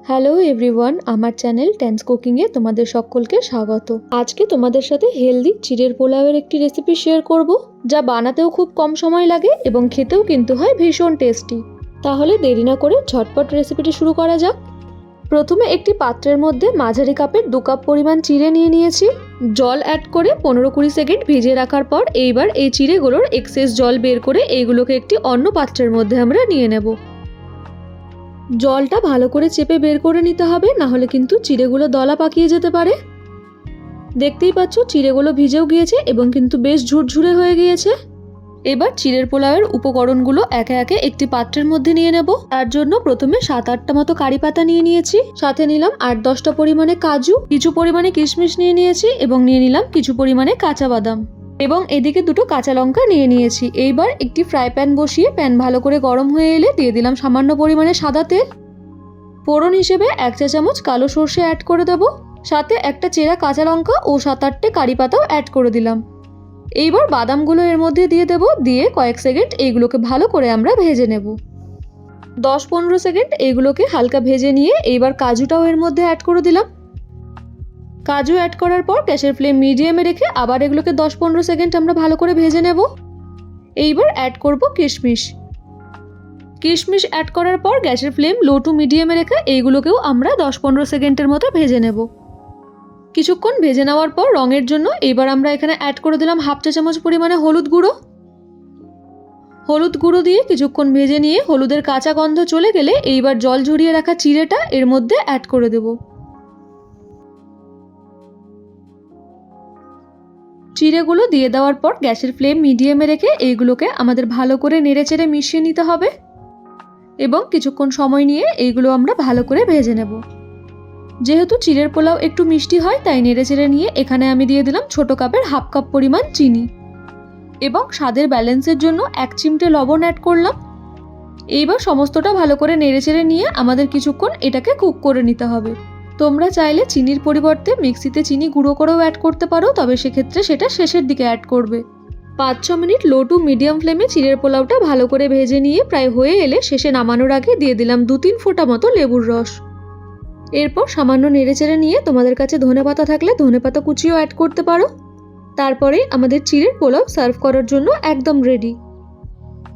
Hello everyone, আমার channel tense কুকিংয়ে তোমাদের সকলকে স্বাগত। আজকে তোমাদের সাথে হেলদি চিড়ের পোলাওয়ের একটি রেসিপি শেয়ার করব, যা বানাতেও খুব কম সময় লাগে এবং খেতেও কিন্তু হয় ভীষণ টেস্টি। তাহলে দেরি না করে ঝটপট রেসিপিটি শুরু করা যাক। প্রথমে একটি পাত্রের মধ্যে মাঝারি কাপের 2 কাপ পরিমাণ চিড়ে নিয়ে নিয়েছি। জল অ্যাড করে 15-20 সেকেন্ড ভিজিয়ে রাখার পর এইবার এই চিড়েগুলোর এক্সেস জল বের করে এইগুলোকে একটি অন্য পাত্রের মধ্যে আমরা নিয়ে নেব। জলটা ভালো করে চেপে বের করে নিতে হবে, না হলে কিন্তু চিড়েগুলো দলা পাকিয়ে যেতে পারে। দেখতেই পাচ্ছ চিড়েগুলো ভিজেও গিয়েছে এবং কিন্তু বেশ ঝুরঝুরে হয়ে গিয়েছে। এবার চিড়ের পোলাওয়ের উপকরণগুলো একে একে একটি পাত্রের মধ্যে নিয়ে নেব। তার জন্য প্রথমে 7-8টা মতো কারি পাতা নিয়ে নিয়েছি, সাথে নিলাম 8-10টা পরিমাণে কাজু, কিছু পরিমাণে কিশমিশ নিয়ে নিয়েছি এবং নিয়ে নিলাম কিছু পরিমাণে কাঁচা বাদাম এবং এদিকে 2টো কাঁচা লঙ্কা নিয়ে নিয়েছি। এইবার একটি ফ্রাই প্যান বসিয়ে প্যান ভালো করে গরম হয়ে এলে দিয়ে দিলাম সামান্য পরিমাণে সাদা তেল। ফোড়ন হিসেবে 1 চা চামচ কালো সর্ষে অ্যাড করে দেব, সাথে একটা চেরা কাঁচা লঙ্কা ও 7-8টে কারি পাতাও অ্যাড করে দিলাম। এইবার বাদামগুলো এর মধ্যে দিয়ে দেব, দিয়ে কয়েক সেকেন্ড এইগুলোকে ভালো করে আমরা ভেজে নেব। 10-15 সেকেন্ড এইগুলোকে হালকা ভেজে নিয়ে এইবার কাজুটাও এর মধ্যে অ্যাড করে দিলাম। কাজু অ্যাড করার পর গ্যাসের ফ্লেম মিডিয়ামে রেখে আবার এগুলোকে 10-15 সেকেন্ড আমরা ভালো করে ভেজে নেব। এইবার অ্যাড করব কিশমিশ। কিশমিশ অ্যাড করার পর গ্যাসের ফ্লেম লো টু মিডিয়ামে রেখে এইগুলোকেও আমরা 10-15 সেকেন্ডের মতো ভেজে নেব। কিছুক্ষণ ভেজে নেওয়ার পর রঙের জন্য এইবার আমরা এখানে অ্যাড করে দিলাম 1/2 চা চামচ পরিমাণে হলুদ গুঁড়ো। হলুদ গুঁড়ো দিয়ে কিছুক্ষণ ভেজে নিয়ে হলুদের কাঁচা গন্ধ চলে গেলে এইবার জল ঝরিয়ে রাখা চিড়েটা এর মধ্যে অ্যাড করে দেব। চিড়েগুলো দিয়ে দেওয়ার পর গ্যাসের ফ্লেম মিডিয়ামে রেখে এইগুলোকে আমাদের ভালো করে নেড়েচেড়ে মিশিয়ে নিতে হবে এবং কিছুক্ষণ সময় নিয়ে এইগুলো আমরা ভালো করে ভেজে নেব। যেহেতু চিড়ের পোলাও একটু মিষ্টি হয়, তাই নেড়েচেড়ে নিয়ে এখানে আমি দিয়ে দিলাম ছোট কাপের 1/2 কাপ পরিমাণ চিনি এবং স্বাদের ব্যালেন্সের জন্য 1 চিমটে লবণ অ্যাড করলাম। এইবার সমস্তটা ভালো করে নেড়েচেড়ে নিয়ে আমাদের কিছুক্ষণ এটাকে কুক করে নিতে হবে। তোমরা চাইলে চিনির পরিবর্তে মিক্সিতে চিনি গুঁড়ো করেও অ্যাড করতে পারো, তবে সেক্ষেত্রে সেটা শেষের দিকে অ্যাড করবে। 5-6 মিনিট লো টু মিডিয়াম ফ্লেমে চিড়ের পোলাওটা ভালো করে ভেজে নিয়ে প্রায় হয়ে এলে শেষে নামানোর আগে দিয়ে দিলাম 2-3 ফোঁটা মতো লেবুর রস। এরপর সামান্য নেড়েচেড়ে নিয়ে তোমাদের কাছে ধনেপাতা থাকলে ধনেপাতা কুচিও অ্যাড করতে পারো। তারপরে আমাদের চিড়ের পোলাও সার্ভ করার জন্য একদম রেডি।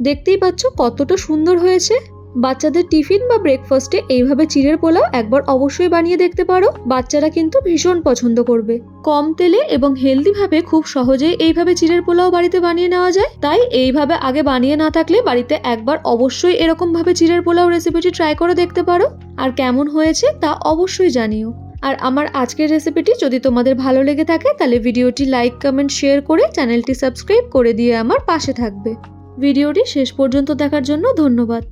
দেখতেই পাচ্ছ কতটা সুন্দর হয়েছে। বাচ্চাদের টিফিন বা ব্রেকফাস্টে এইভাবে চিড়ের পোলাও একবার অবশ্যই বানিয়ে দেখতে পারো, বাচ্চারা কিন্তু ভীষণ পছন্দ করবে। কম তেলে এবং হেলদিভাবে খুব সহজেই এইভাবে চিড়ের পোলাও বাড়িতে বানিয়ে নেওয়া যায়, তাই এইভাবে আগে বানিয়ে না থাকলে বাড়িতে একবার অবশ্যই এরকমভাবে চিড়ের পোলাও রেসিপিটি ট্রাই করে দেখতে পারো, আর কেমন হয়েছে তা অবশ্যই জানিও। আর আমার আজকের রেসিপিটি যদি তোমাদের ভালো লেগে থাকে তাহলে ভিডিওটি লাইক, কমেন্ট, শেয়ার করে চ্যানেলটি সাবস্ক্রাইব করে দিয়ে আমার পাশে থাকবে। ভিডিওটি শেষ পর্যন্ত দেখার জন্য ধন্যবাদ।